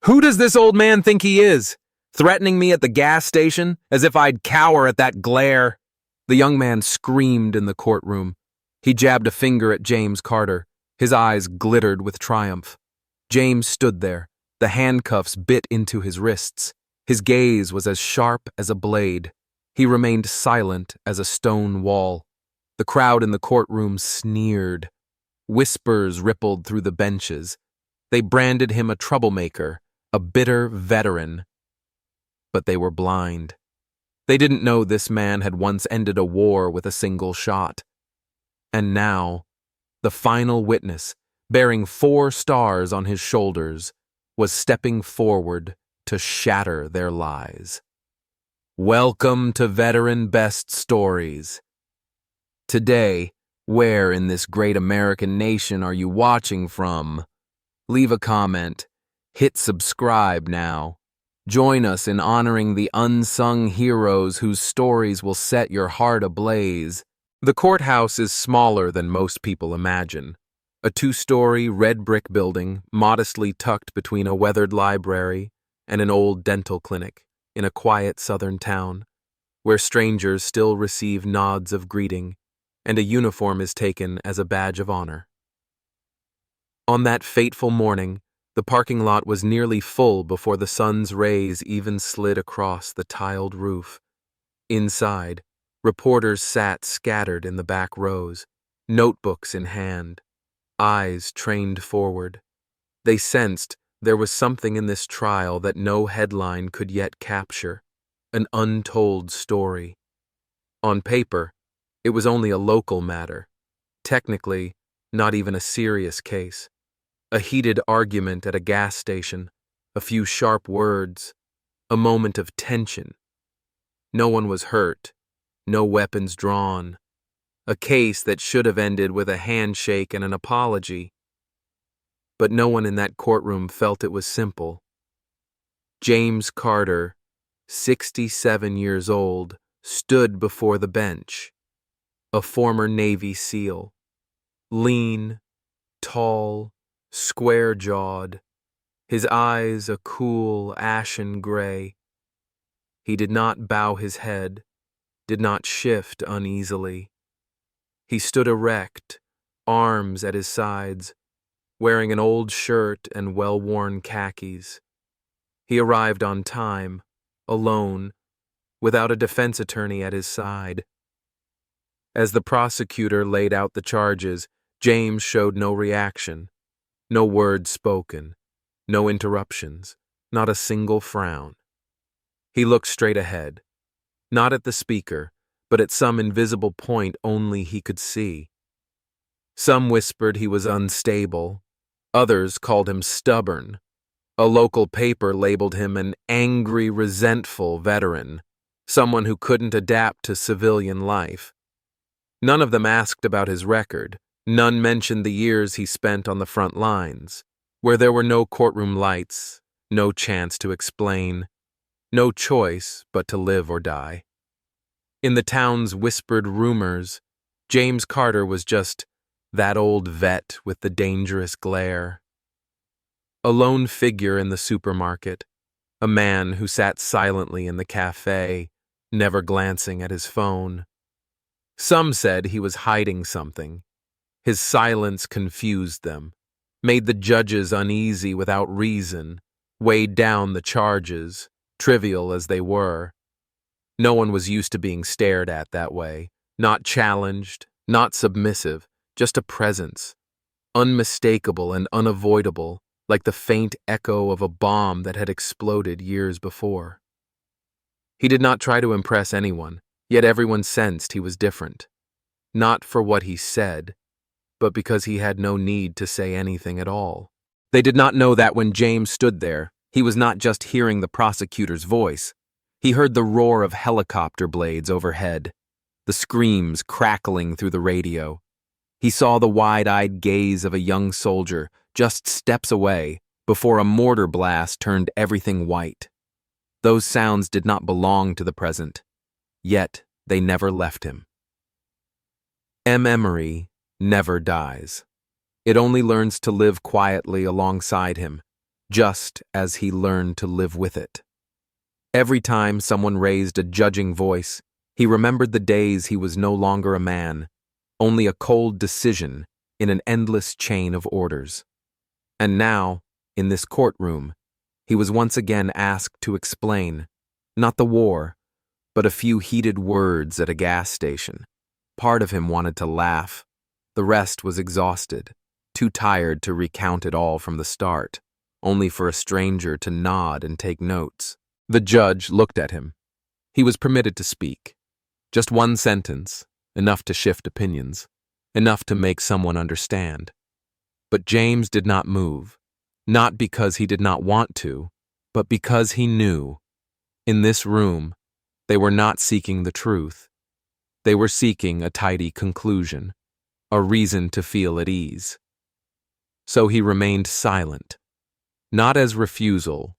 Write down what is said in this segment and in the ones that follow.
Who does this old man think he is? Threatening me at the gas station, as if I'd cower at that glare. The young man screamed in the courtroom. He jabbed a finger at James Carter. His eyes glittered with triumph. James stood there, the handcuffs bit into his wrists. His gaze was as sharp as a blade. He remained silent as a stone wall. The crowd in the courtroom sneered. Whispers rippled through the benches. They branded him a troublemaker, a bitter veteran. But they were blind. They didn't know this man had once ended a war with a single shot. And now, the final witness, bearing 4 stars on his shoulders, was stepping forward to shatter their lies. Welcome to Veteran Best Stories. Today, where in this great American nation are you watching from? Leave a comment. Hit subscribe now. Join us in honoring the unsung heroes whose stories will set your heart ablaze. The courthouse is smaller than most people imagine. A 2-story red brick building, modestly tucked between a weathered library and an old dental clinic in a quiet southern town, where strangers still receive nods of greeting and a uniform is taken as a badge of honor. On that fateful morning, the parking lot was nearly full before the sun's rays even slid across the tiled roof. Inside, reporters sat scattered in the back rows, notebooks in hand, eyes trained forward. They sensed there was something in this trial that no headline could yet capture, an untold story. On paper, it was only a local matter, technically not even a serious case. A heated argument at a gas station, a few sharp words, a moment of tension. No one was hurt, no weapons drawn. A case that should have ended with a handshake and an apology. But no one in that courtroom felt it was simple. James Carter, 67 years old, stood before the bench. A former Navy SEAL. Lean, tall, square-jawed, his eyes a cool, ashen gray. He did not bow his head, did not shift uneasily. He stood erect, arms at his sides, wearing an old shirt and well-worn khakis. He arrived on time, alone, without a defense attorney at his side. As the prosecutor laid out the charges, James showed no reaction. No word spoken, no interruptions, not a single frown. He looked straight ahead, not at the speaker, but at some invisible point only he could see. Some whispered he was unstable, others called him stubborn. A local paper labeled him an angry, resentful veteran, someone who couldn't adapt to civilian life. None of them asked about his record. None mentioned the years he spent on the front lines, where there were no courtroom lights, no chance to explain, no choice but to live or die. In the town's whispered rumors, James Carter was just that old vet with the dangerous glare. A lone figure in the supermarket, a man who sat silently in the cafe, never glancing at his phone. Some said he was hiding something. His silence confused them, made the judges uneasy without reason, weighed down the charges, trivial as they were. No one was used to being stared at that way, not challenged, not submissive, just a presence, unmistakable and unavoidable, like the faint echo of a bomb that had exploded years before. He did not try to impress anyone, yet everyone sensed he was different. Not for what he said, but because he had no need to say anything at all. They did not know that when James stood there, he was not just hearing the prosecutor's voice. He heard the roar of helicopter blades overhead, the screams crackling through the radio. He saw the wide-eyed gaze of a young soldier just steps away before a mortar blast turned everything white. Those sounds did not belong to the present, yet they never left him. Memory never dies. It only learns to live quietly alongside him, just as he learned to live with it. Every time someone raised a judging voice, he remembered the days he was no longer a man, only a cold decision in an endless chain of orders. And now, in this courtroom, he was once again asked to explain, not the war, but a few heated words at a gas station. Part of him wanted to laugh. The rest was exhausted, too tired to recount it all from the start, only for a stranger to nod and take notes. The judge looked at him. He was permitted to speak. Just one sentence, enough to shift opinions, enough to make someone understand. But James did not move, not because he did not want to, but because he knew. In this room, they were not seeking the truth. They were seeking a tidy conclusion, a reason to feel at ease. So he remained silent, not as refusal,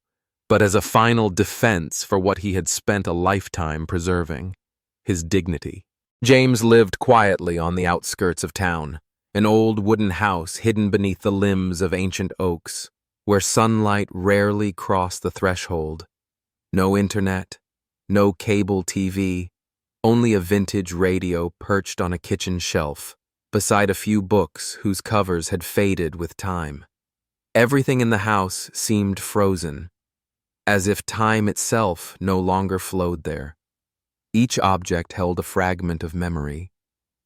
but as a final defense for what he had spent a lifetime preserving, his dignity. James lived quietly on the outskirts of town, an old wooden house hidden beneath the limbs of ancient oaks, where sunlight rarely crossed the threshold. No internet, no cable TV, only a vintage radio perched on a kitchen shelf, beside a few books whose covers had faded with time. Everything in the house seemed frozen, as if time itself no longer flowed there. Each object held a fragment of memory,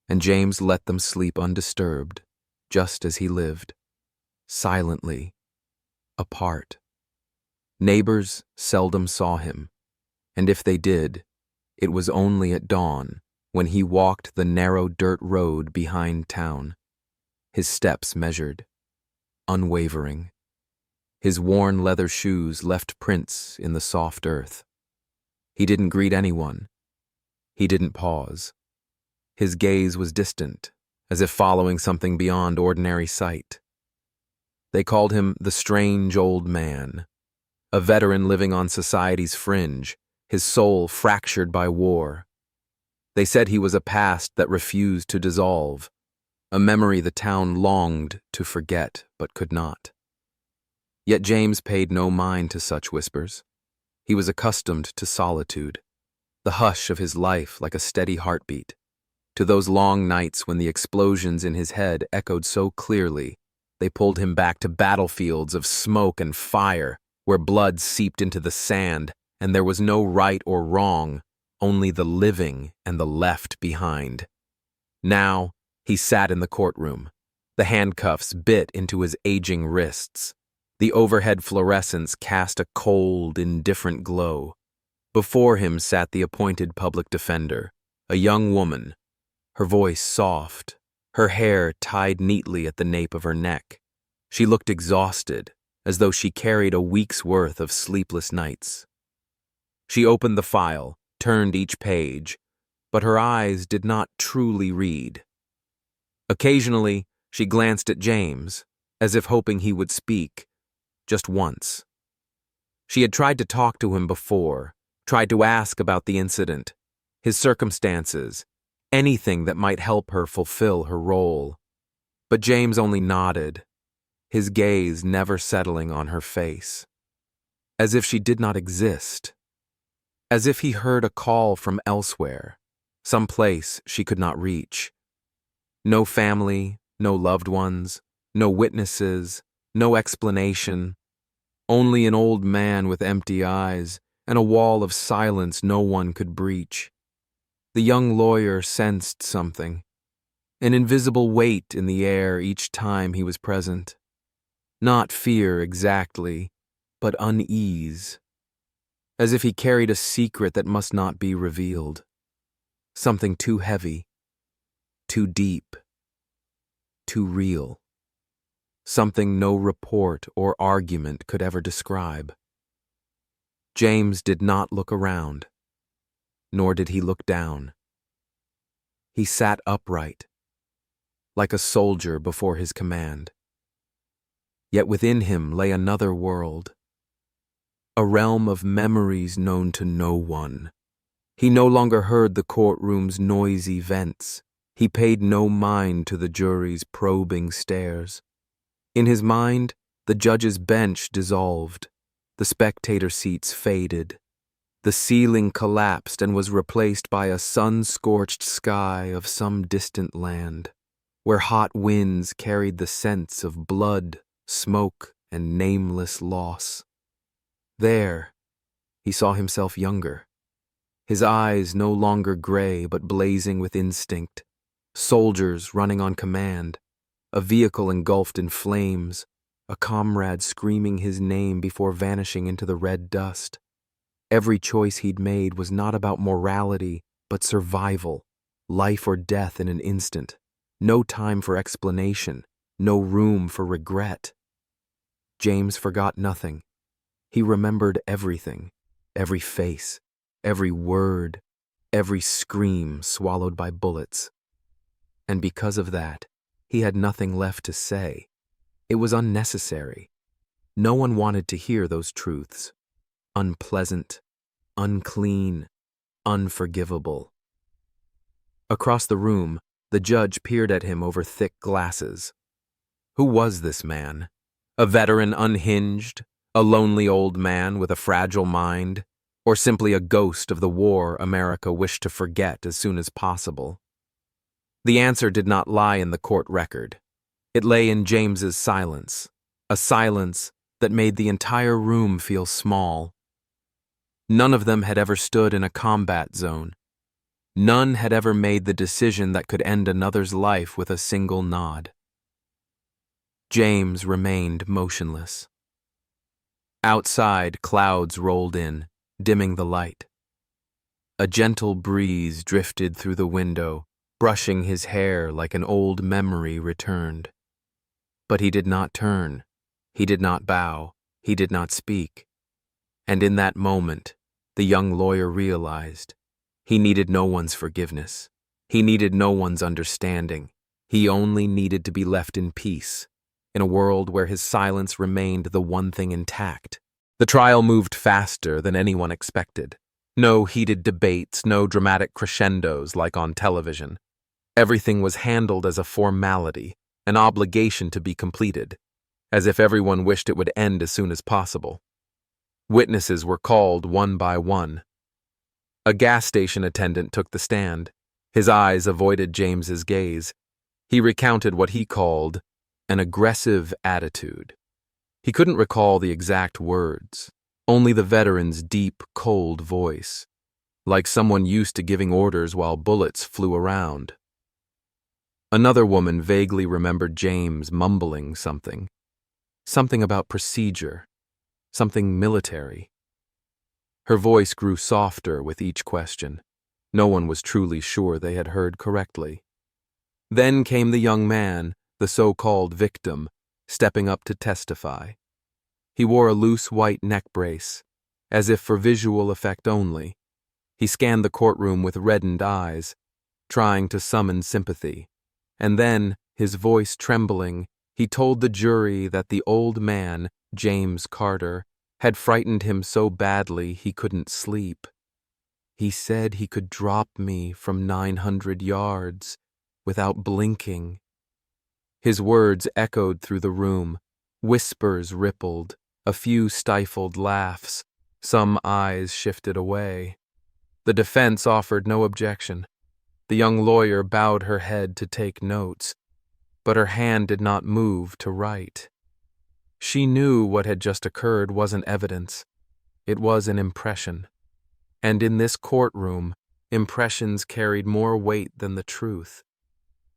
and James let them sleep undisturbed, just as he lived, silently, apart. Neighbors seldom saw him, and if they did, it was only at dawn when he walked the narrow dirt road behind town, his steps measured, unwavering. His worn leather shoes left prints in the soft earth. He didn't greet anyone. He didn't pause. His gaze was distant, as if following something beyond ordinary sight. They called him the strange old man, a veteran living on society's fringe, his soul fractured by war. They said he was a past that refused to dissolve, a memory the town longed to forget but could not. Yet James paid no mind to such whispers. He was accustomed to solitude, the hush of his life like a steady heartbeat, to those long nights when the explosions in his head echoed so clearly they pulled him back to battlefields of smoke and fire, where blood seeped into the sand and there was no right or wrong, only the living and the left behind. Now he sat in the courtroom. The handcuffs bit into his aging wrists. The overhead fluorescents cast a cold, indifferent glow. Before him sat the appointed public defender, a young woman, her voice soft, her hair tied neatly at the nape of her neck. She looked exhausted, as though she carried a week's worth of sleepless nights. She opened the file, turned each page, but her eyes did not truly read. Occasionally, she glanced at James, as if hoping he would speak, just once. She had tried to talk to him before, tried to ask about the incident, his circumstances, anything that might help her fulfill her role. But James only nodded, his gaze never settling on her face, as if she did not exist, as if he heard a call from elsewhere, some place she could not reach. No family, no loved ones, no witnesses, no explanation, only an old man with empty eyes and a wall of silence no one could breach. The young lawyer sensed something, an invisible weight in the air each time he was present. Not fear exactly, but unease, as if he carried a secret that must not be revealed. Something too heavy, too deep, too real. Something no report or argument could ever describe. James did not look around, nor did he look down. He sat upright, like a soldier before his command. Yet within him lay another world, a realm of memories known to no one. He no longer heard the courtroom's noisy vents. He paid no mind to the jury's probing stares. In his mind, The judge's bench dissolved. The spectator seats faded. The ceiling collapsed and was replaced by a sun-scorched sky of some distant land, where hot winds carried the scents of blood, smoke, and nameless loss. There, he saw himself younger, his eyes no longer gray but blazing with instinct, soldiers running on command, a vehicle engulfed in flames, a comrade screaming his name before vanishing into the red dust. Every choice he'd made was not about morality, but survival, life or death in an instant. No time for explanation, no room for regret. James forgot nothing. He remembered everything, every face, every word, every scream swallowed by bullets. And because of that, he had nothing left to say. It was unnecessary. No one wanted to hear those truths. Unpleasant, unclean, unforgivable. Across the room, the judge peered at him over thick glasses. Who was this man? A veteran unhinged? A lonely old man with a fragile mind? Or simply a ghost of the war America wished to forget as soon as possible? The answer did not lie in the court record. It lay in James's silence, a silence that made the entire room feel small. None of them had ever stood in a combat zone. None had ever made the decision that could end another's life with a single nod. James remained motionless. Outside, clouds rolled in, dimming the light. A gentle breeze drifted through the window, brushing his hair like an old memory returned. But he did not turn. He did not bow. He did not speak. And in that moment, the young lawyer realized he needed no one's forgiveness. He needed no one's understanding. He only needed to be left in peace, in a world where his silence remained the one thing intact. The trial moved faster than anyone expected. No heated debates, no dramatic crescendos like on television. Everything was handled as a formality, an obligation to be completed, as if everyone wished it would end as soon as possible. Witnesses were called one by one. A gas station attendant took the stand. His eyes avoided James's gaze. He recounted what he called an aggressive attitude. He couldn't recall the exact words, only the veteran's deep, cold voice, like someone used to giving orders while bullets flew around. Another woman vaguely remembered James mumbling something about procedure, something military. Her voice grew softer with each question. No one was truly sure they had heard correctly. Then came the young man, the so-called victim, stepping up to testify. He wore a loose white neck brace, as if for visual effect only. He scanned the courtroom with reddened eyes, trying to summon sympathy. And then, his voice trembling, he told the jury that the old man, James Carter, had frightened him so badly he couldn't sleep. He said he could drop me from 900 yards without blinking. His words echoed through the room. Whispers rippled, a few stifled laughs. Some eyes shifted away. The defense offered no objection. The young lawyer bowed her head to take notes, but her hand did not move to write. She knew what had just occurred wasn't evidence. It was an impression. And in this courtroom, impressions carried more weight than the truth.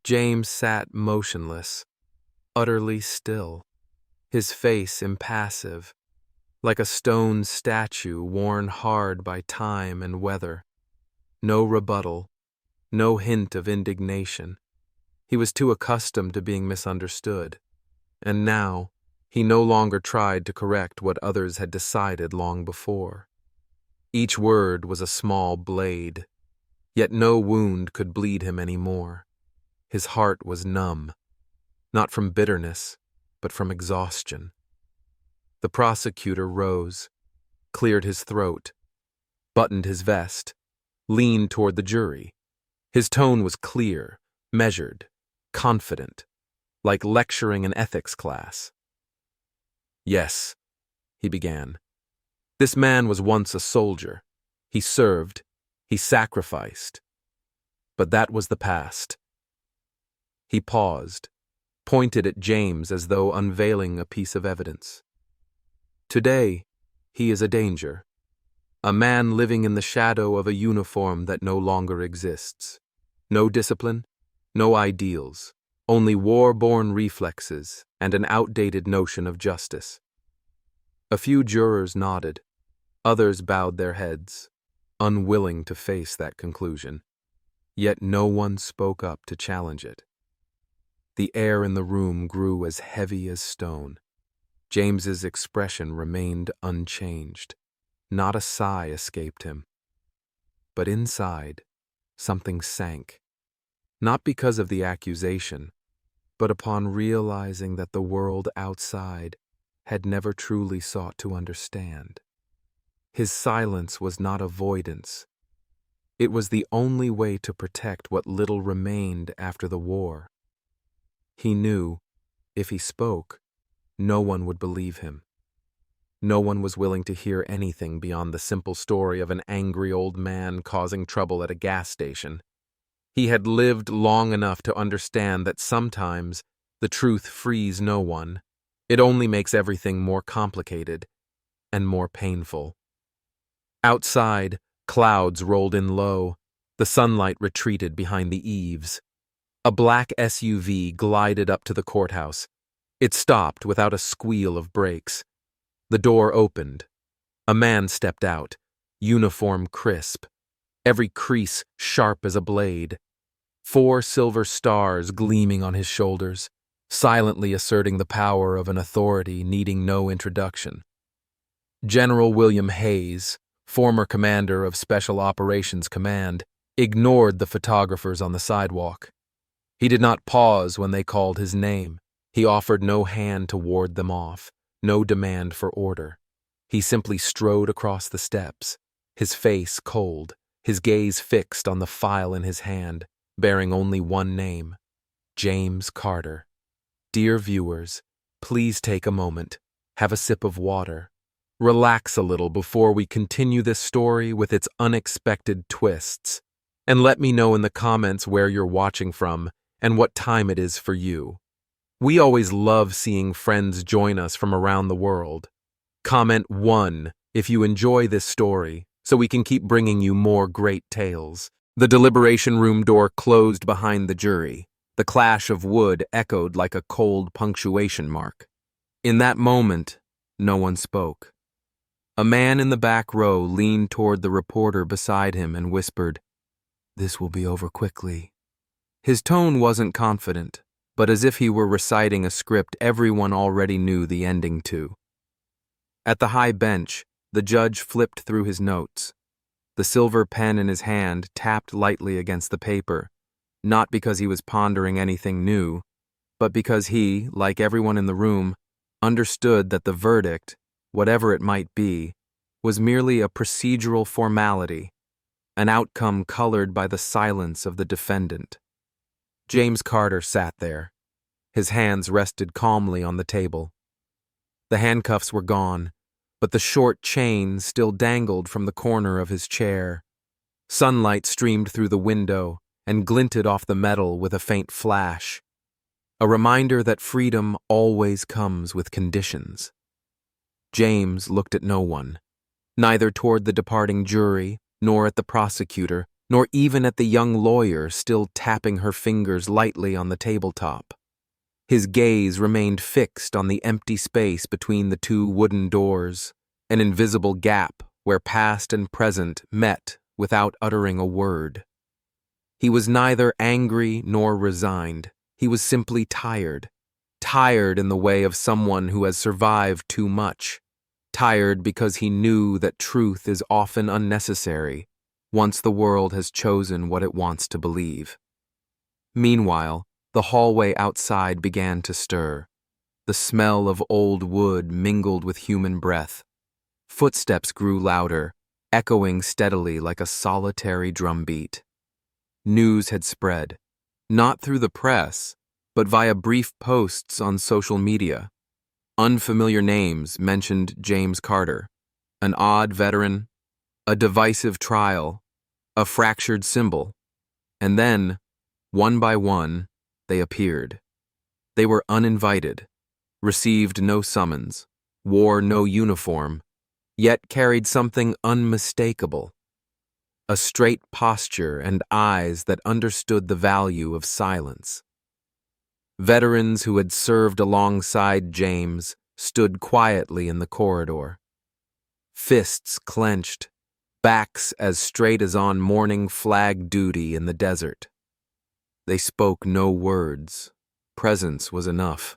James sat motionless, utterly still, his face impassive, like a stone statue worn hard by time and weather. No rebuttal, no hint of indignation. He was too accustomed to being misunderstood, and now he no longer tried to correct what others had decided long before. Each word was a small blade, yet no wound could bleed him any more. His heart was numb, not from bitterness, but from exhaustion. The prosecutor rose, cleared his throat, buttoned his vest, leaned toward the jury. His tone was clear, measured, confident, like lecturing an ethics class. Yes, he began. This man was once a soldier. He served. He sacrificed. But that was the past. He paused, pointed at James as though unveiling a piece of evidence. Today, he is a danger. A man living in the shadow of a uniform that no longer exists. No discipline, no ideals, only war-born reflexes and an outdated notion of justice. A few jurors nodded. Others bowed their heads, unwilling to face that conclusion. Yet no one spoke up to challenge it. The air in the room grew as heavy as stone. James's expression remained unchanged. Not a sigh escaped him. But inside, something sank. Not because of the accusation, but upon realizing that the world outside had never truly sought to understand. His silence was not avoidance. It was the only way to protect what little remained after the war. He knew, if he spoke, no one would believe him. No one was willing to hear anything beyond the simple story of an angry old man causing trouble at a gas station. He had lived long enough to understand that sometimes the truth frees no one. It only makes everything more complicated and more painful. Outside, clouds rolled in low. The sunlight retreated behind the eaves. A black SUV glided up to the courthouse. It stopped without a squeal of brakes. The door opened. A man stepped out, uniform crisp, every crease sharp as a blade. 4 silver stars gleaming on his shoulders, silently asserting the power of an authority needing no introduction. General William Hayes, former commander of Special Operations Command, ignored the photographers on the sidewalk. He did not pause when they called his name. He offered no hand to ward them off, no demand for order. He simply strode across the steps, his face cold, his gaze fixed on the file in his hand, bearing only one name, James Carter. Dear viewers, please take a moment, have a sip of water, relax a little before we continue this story with its unexpected twists, and let me know in the comments where you're watching from and what time it is for you. We always love seeing friends join us from around the world. Comment 1 if you enjoy this story, so we can keep bringing you more great tales. The deliberation room door closed behind the jury. The clash of wood echoed like a cold punctuation mark. In that moment, no one spoke. A man in the back row leaned toward the reporter beside him and whispered, "This will be over quickly." His tone wasn't confident, but as if he were reciting a script everyone already knew the ending to. At the high bench, the judge flipped through his notes. The silver pen in his hand tapped lightly against the paper, not because he was pondering anything new, but because he, like everyone in the room, understood that the verdict, whatever it might be, was merely a procedural formality, an outcome colored by the silence of the defendant. James Carter sat there. His hands rested calmly on the table. The handcuffs were gone, but the short chain still dangled from the corner of his chair. Sunlight streamed through the window and glinted off the metal with a faint flash, a reminder that freedom always comes with conditions. James looked at no one, neither toward the departing jury, nor at the prosecutor, nor even at the young lawyer still tapping her fingers lightly on the tabletop. His gaze remained fixed on the empty space between the 2 wooden doors, an invisible gap where past and present met without uttering a word. He was neither angry nor resigned. He was simply tired. Tired in the way of someone who has survived too much. Tired because he knew that truth is often unnecessary once the world has chosen what it wants to believe. Meanwhile, the hallway outside began to stir. The smell of old wood mingled with human breath. Footsteps grew louder, echoing steadily like a solitary drumbeat. News had spread, not through the press, but via brief posts on social media. Unfamiliar names mentioned James Carter, an odd veteran, a divisive trial, a fractured symbol, and then, one by one, they appeared. They were uninvited, received no summons, wore no uniform, yet carried something unmistakable. A straight posture and eyes that understood the value of silence. Veterans who had served alongside James stood quietly in the corridor. Fists clenched, backs as straight as on morning flag duty in the desert. They spoke no words. Presence was enough.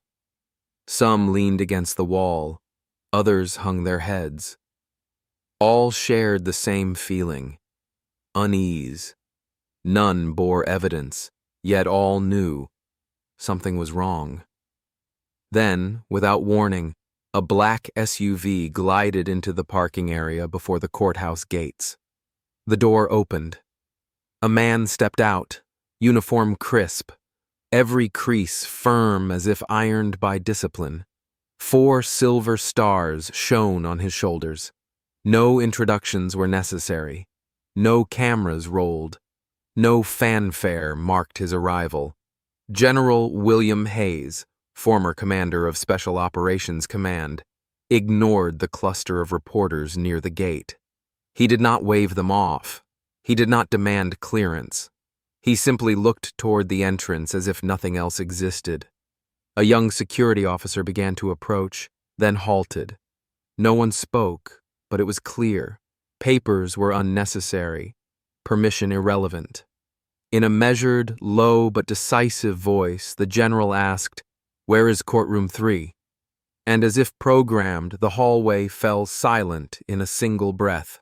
Some leaned against the wall, others hung their heads. All shared the same feeling, unease. None bore evidence, yet all knew something was wrong. Then, without warning, a black SUV glided into the parking area before the courthouse gates. The door opened. A man stepped out, uniform crisp, every crease firm as if ironed by discipline. 4 silver stars shone on his shoulders. No introductions were necessary. No cameras rolled. No fanfare marked his arrival. General William Hayes, former commander of Special Operations Command, ignored the cluster of reporters near the gate. He did not wave them off. He did not demand clearance. He simply looked toward the entrance as if nothing else existed. A young security officer began to approach, then halted. No one spoke, but it was clear. Papers were unnecessary, permission irrelevant. In a measured, low but decisive voice, the general asked, "Where is courtroom 3?" And as if programmed, the hallway fell silent in a single breath.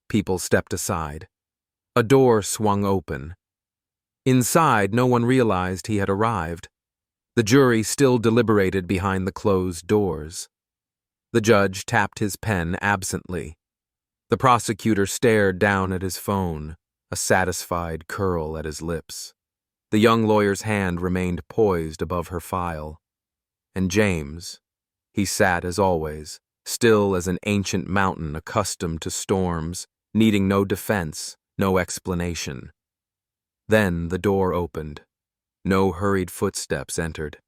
People stepped aside. A door swung open. Inside, no one realized he had arrived. The jury still deliberated behind the closed doors. The judge tapped his pen absently. The prosecutor stared down at his phone, a satisfied curl at his lips. The young lawyer's hand remained poised above her file. And James, he sat as always, still as an ancient mountain accustomed to storms, needing no defense, no explanation. Then the door opened. No hurried footsteps entered.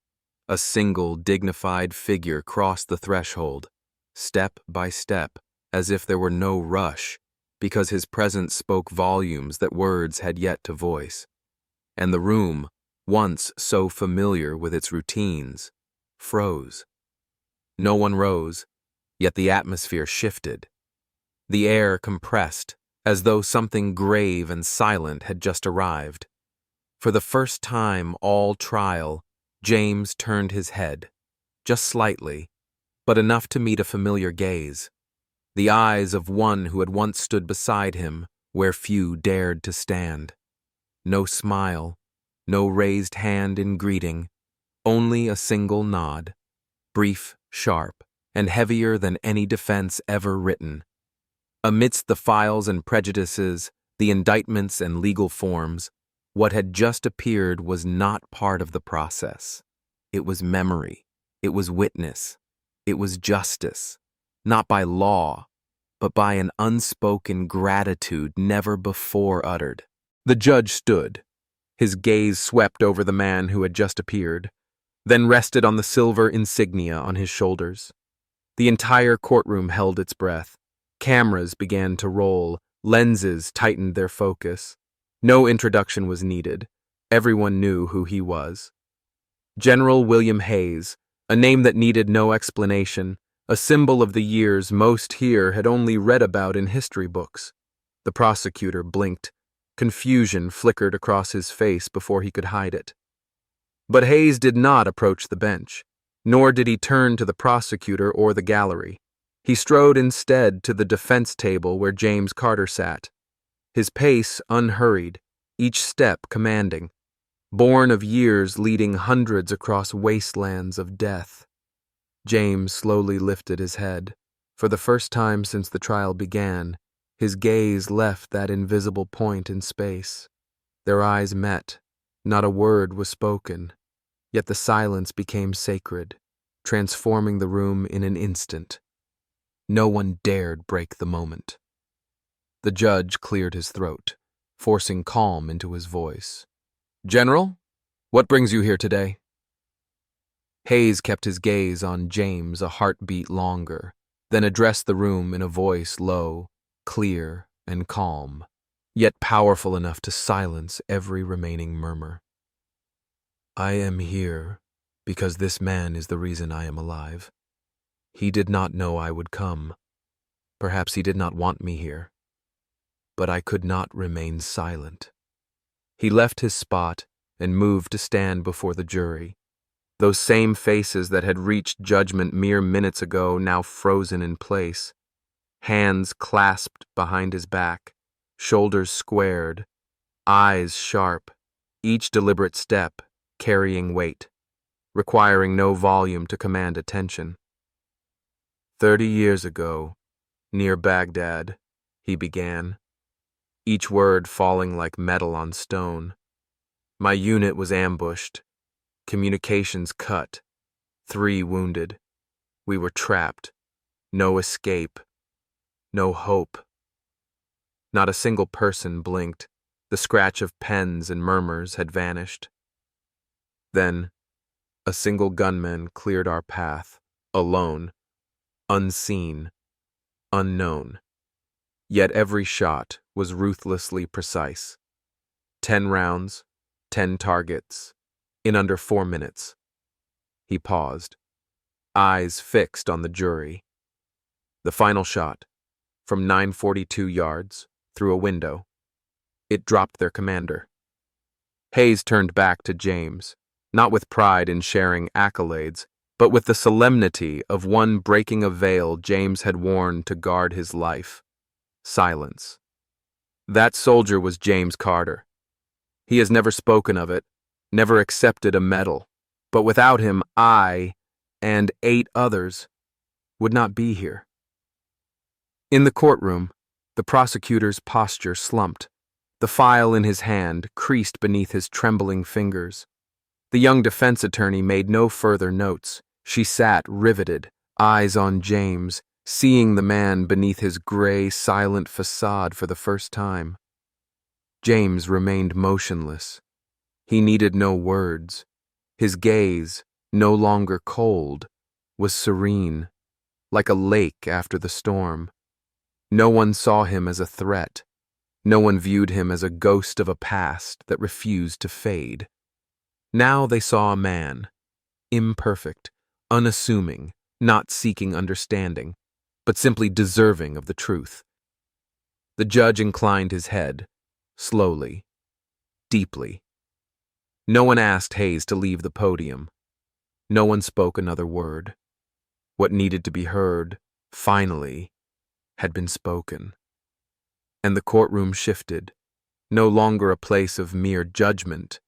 A single dignified figure crossed the threshold, step by step, as if there were no rush, because his presence spoke volumes that words had yet to voice. And the room, once so familiar with its routines, froze. No one rose, yet the atmosphere shifted. The air compressed, as though something grave and silent had just arrived. For the first time all trial, James turned his head, just slightly, but enough to meet a familiar gaze. The eyes of one who had once stood beside him where few dared to stand. No smile, no raised hand in greeting, only a single nod, brief, sharp, and heavier than any defense ever written. Amidst the files and prejudices, the indictments and legal forms, what had just appeared was not part of the process. It was memory. It was witness. It was justice, not by law, but by an unspoken gratitude never before uttered. The judge stood. His gaze swept over the man who had just appeared, then rested on the silver insignia on his shoulders. The entire courtroom held its breath. Cameras began to roll. Lenses tightened their focus. No introduction was needed. Everyone knew who he was. General William Hayes, a name that needed no explanation, a symbol of the years most here had only read about in history books. The prosecutor blinked. Confusion flickered across his face before he could hide it. But Hayes did not approach the bench, nor did he turn to the prosecutor or the gallery. He strode instead to the defense table where James Carter sat. His pace unhurried, each step commanding, born of years leading hundreds across wastelands of death. James slowly lifted his head. For the first time since the trial began, his gaze left that invisible point in space. Their eyes met. Not a word was spoken, yet the silence became sacred. transforming the room in an instant. No one dared break the moment. The judge cleared his throat, forcing calm into his voice. "General, what brings you here today?" Hayes kept his gaze on James a heartbeat longer, then addressed the room in a voice low, clear, and calm, yet powerful enough to silence every remaining murmur. "I am here because this man is the reason I am alive. He did not know I would come. Perhaps he did not want me here. But I could not remain silent." He left his spot and moved to stand before the jury. Those same faces that had reached judgment mere minutes ago now frozen in place, hands clasped behind his back, shoulders squared, eyes sharp, each deliberate step carrying weight, requiring no volume to command attention. 30 years ago, near Baghdad, he began, each word falling like metal on stone. My unit was ambushed, communications cut, 3 wounded. We were trapped, no escape, no hope. Not a single person blinked. The scratch of pens and murmurs had vanished. Then, a single gunman cleared our path, alone, unseen, unknown. Yet every shot was ruthlessly precise. 10 rounds, 10 targets, in under 4 minutes. He paused, eyes fixed on the jury. The final shot, from 942 yards, through a window. It dropped their commander. Hayes turned back to James, not with pride in sharing accolades, but with the solemnity of one breaking a veil James had worn to guard his life. Silence. That soldier was James Carter. He has never spoken of it, never accepted a medal, but without him, I, and 8 others, would not be here. In the courtroom, the prosecutor's posture slumped, the file in his hand creased beneath his trembling fingers. The young defense attorney made no further notes. She sat riveted, eyes on James, seeing the man beneath his gray, silent facade for the first time. James remained motionless. He needed no words. His gaze, no longer cold, was serene, like a lake after the storm. No one saw him as a threat. No one viewed him as a ghost of a past that refused to fade. Now they saw a man, imperfect, unassuming, not seeking understanding, but simply deserving of the truth. The judge inclined his head, slowly, deeply. No one asked Hayes to leave the podium. No one spoke another word. What needed to be heard, finally, had been spoken. And the courtroom shifted, no longer a place of mere judgment,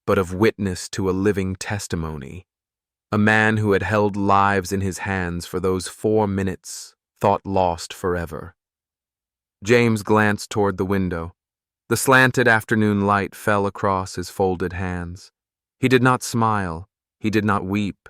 but of witness to a living testimony. A man who had held lives in his hands for those 4 minutes, thought lost forever. James glanced toward the window. The slanted afternoon light fell across his folded hands. He did not smile. He did not weep.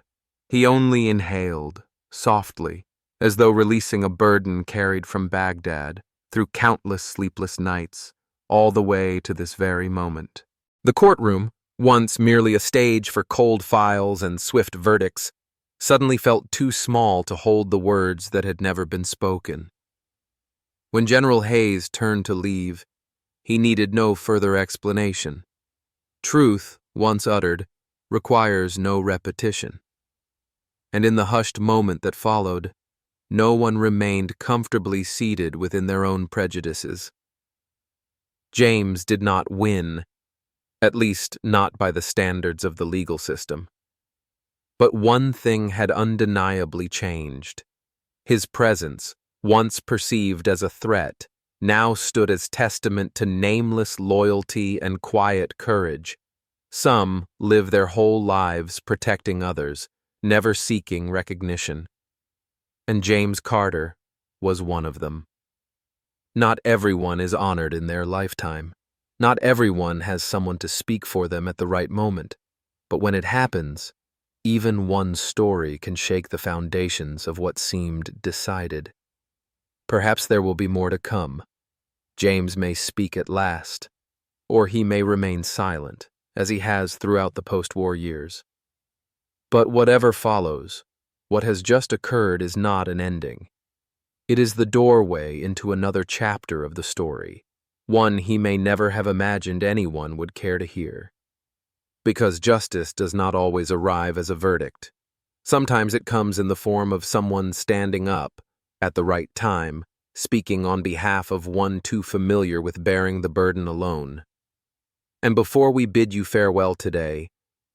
He only inhaled, softly, as though releasing a burden carried from Baghdad, through countless sleepless nights, all the way to this very moment. The courtroom, once merely a stage for cold files and swift verdicts, suddenly felt too small to hold the words that had never been spoken. When General Hayes turned to leave, he needed no further explanation. Truth, once uttered, requires no repetition. And in the hushed moment that followed, no one remained comfortably seated within their own prejudices. James did not win, at least not by the standards of the legal system. But one thing had undeniably changed. His presence, once perceived as a threat, now stood as testament to nameless loyalty and quiet courage. Some live their whole lives protecting others, never seeking recognition. And James Carter was one of them. Not everyone is honored in their lifetime. Not everyone has someone to speak for them at the right moment. But when it happens, Even one story can shake the foundations of what seemed decided. Perhaps there will be more to come. James may speak at last, or he may remain silent, as he has throughout the post-war years. But whatever follows, what has just occurred is not an ending. It is the doorway into another chapter of the story, one he may never have imagined anyone would care to hear. Because justice does not always arrive as a verdict. Sometimes it comes in the form of someone standing up, at the right time, speaking on behalf of one too familiar with bearing the burden alone. And before we bid you farewell today,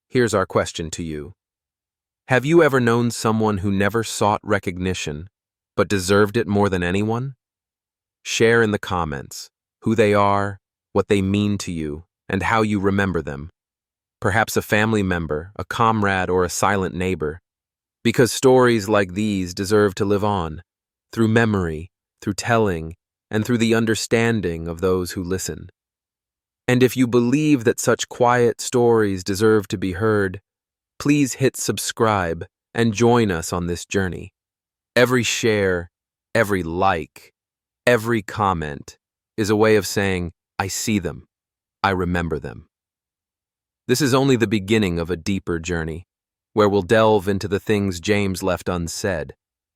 here's our question to you. Have you ever known someone who never sought recognition, but deserved it more than anyone? Share in the comments who they are, what they mean to you, and how you remember them. Perhaps a family member, a comrade, or a silent neighbor. Because stories like these deserve to live on, through memory, through telling, and through the understanding of those who listen. And if you believe that such quiet stories deserve to be heard, please hit subscribe and join us on this journey. Every share, every like, every comment is a way of saying, I see them, I remember them. This is only the beginning of a deeper journey, where we'll delve into the things James left unsaid,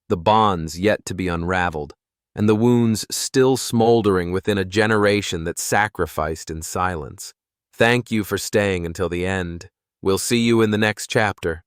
the bonds yet to be unraveled, and the wounds still smoldering within a generation that sacrificed in silence. Thank you for staying until the end. We'll see you in the next chapter.